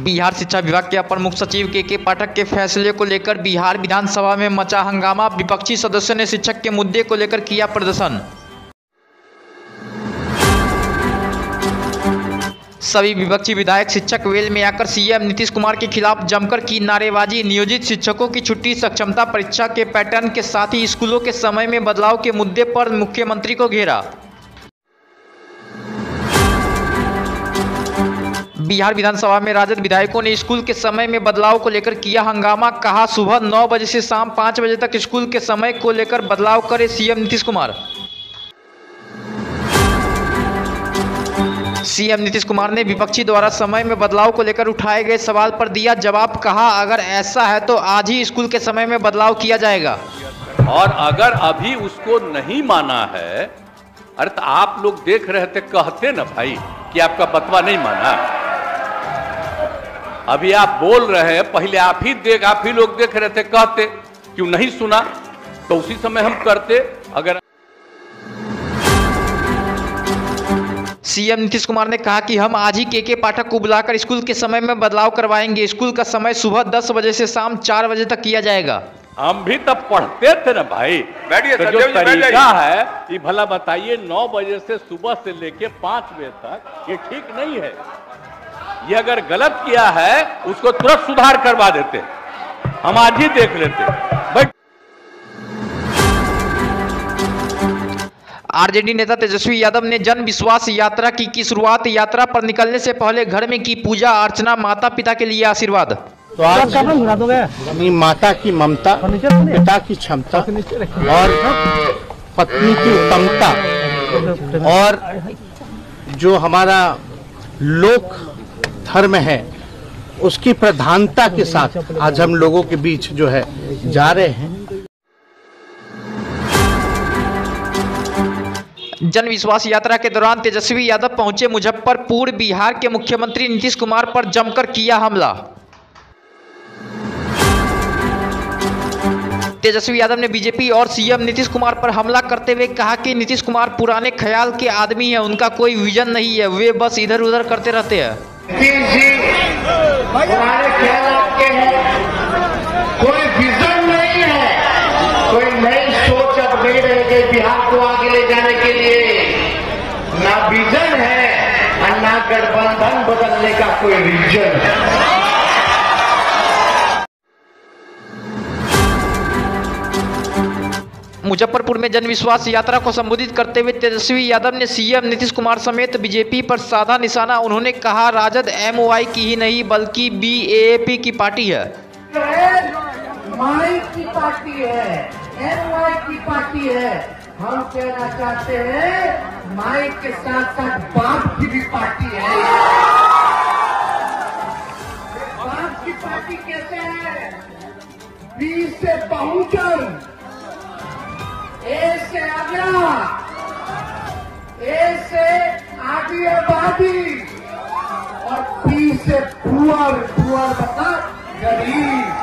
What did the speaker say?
बिहार शिक्षा विभाग के अपर मुख्य सचिव के पाठक के फैसले को लेकर बिहार विधानसभा में मचा हंगामा। विपक्षी सदस्यों ने शिक्षक के मुद्दे को लेकर किया प्रदर्शन। सभी विपक्षी विधायक शिक्षक वेल में आकर सीएम नीतीश कुमार के खिलाफ जमकर की नारेबाजी। नियोजित शिक्षकों की छुट्टी, सक्षमता परीक्षा के पैटर्न के साथ ही स्कूलों के समय में बदलाव के मुद्दे पर मुख्यमंत्री को घेरा। बिहार विधानसभा में राजद विधायकों ने स्कूल के समय में बदलाव को लेकर किया हंगामा। कहा, सुबह 9 बजे से शाम 5 बजे तक स्कूल के समय को लेकर बदलाव करे सीएम नीतीश कुमार। सीएम नीतीश कुमार ने विपक्षी द्वारा समय में बदलाव को लेकर उठाए गए सवाल पर दिया जवाब। कहा, अगर ऐसा है तो आज ही स्कूल के समय में बदलाव किया जाएगा। और अगर अभी उसको नहीं माना है, अरे तो आप लोग देख रहे थे, कहते ना भाई कि आपका बतवा नहीं माना। अभी आप बोल रहे हैं, पहले आप ही लोग देख रहे थे, कहते क्यों नहीं सुना, तो उसी समय हम करते। अगर सीएम नीतीश कुमार ने कहा कि हम आज ही के पाठक को बुलाकर स्कूल के समय में बदलाव करवाएंगे। स्कूल का समय सुबह 10 बजे से शाम 4 बजे तक किया जाएगा। हम भी तब पढ़ते थे ना भाई। तो जो तरीका है ये भला बताइए, 9 बजे से सुबह से लेके 5 बजे तक, ये ठीक नहीं है। ये अगर गलत किया है उसको तुरंत सुधार करवा देते, हम आज ही देख लेते। बट आरजेडी नेता तेजस्वी यादव ने जन विश्वास यात्रा की शुरुआत। यात्रा पर निकलने से पहले घर में की पूजा अर्चना, माता पिता के लिए आशीर्वाद। तो आज अपनी माता की ममता, पिता की क्षमता और पत्नी की उत्तमता और जो हमारा लोक धर्म है उसकी प्रधानता के साथ आज हम लोगों के बीच जो है जा रहे हैं। जन विश्वास यात्रा के दौरान तेजस्वी यादव पहुंचे मुजफ्फरपुर। बिहार के मुख्यमंत्री नीतीश कुमार पर जमकर किया हमला। तेजस्वी यादव ने बीजेपी और सीएम नीतीश कुमार पर हमला करते हुए कहा कि नीतीश कुमार पुराने ख्याल के आदमी हैं, उनका कोई विजन नहीं है, वे बस इधर उधर करते रहते हैं। पुराने ख्याल आपके हैं, कोई विजन नहीं है, कोई नई सोच अब नहीं रह गई बिहार को आगे ले जाने के लिए। ना विजन है और ना गठबंधन बदलने का कोई रीजन है। मुजफ्फरपुर में जन विश्वास यात्रा को संबोधित करते हुए तेजस्वी यादव ने सीएम नीतीश कुमार समेत बीजेपी पर साधा निशाना। उन्होंने कहा, राजद एमओआई की ही नहीं बल्कि बीएपी की पार्टी है। माई की पार्टी है, एमओआई की पार्टी है। हम कहना चाहते हैं, माई के साथ साथ बाप की भी पार्टी है। बाप की पार्टी कैसे है? बी से बहुजन, ए से आगरा, ए से आदि आबादी और पी से पुअर मतलब गरीब।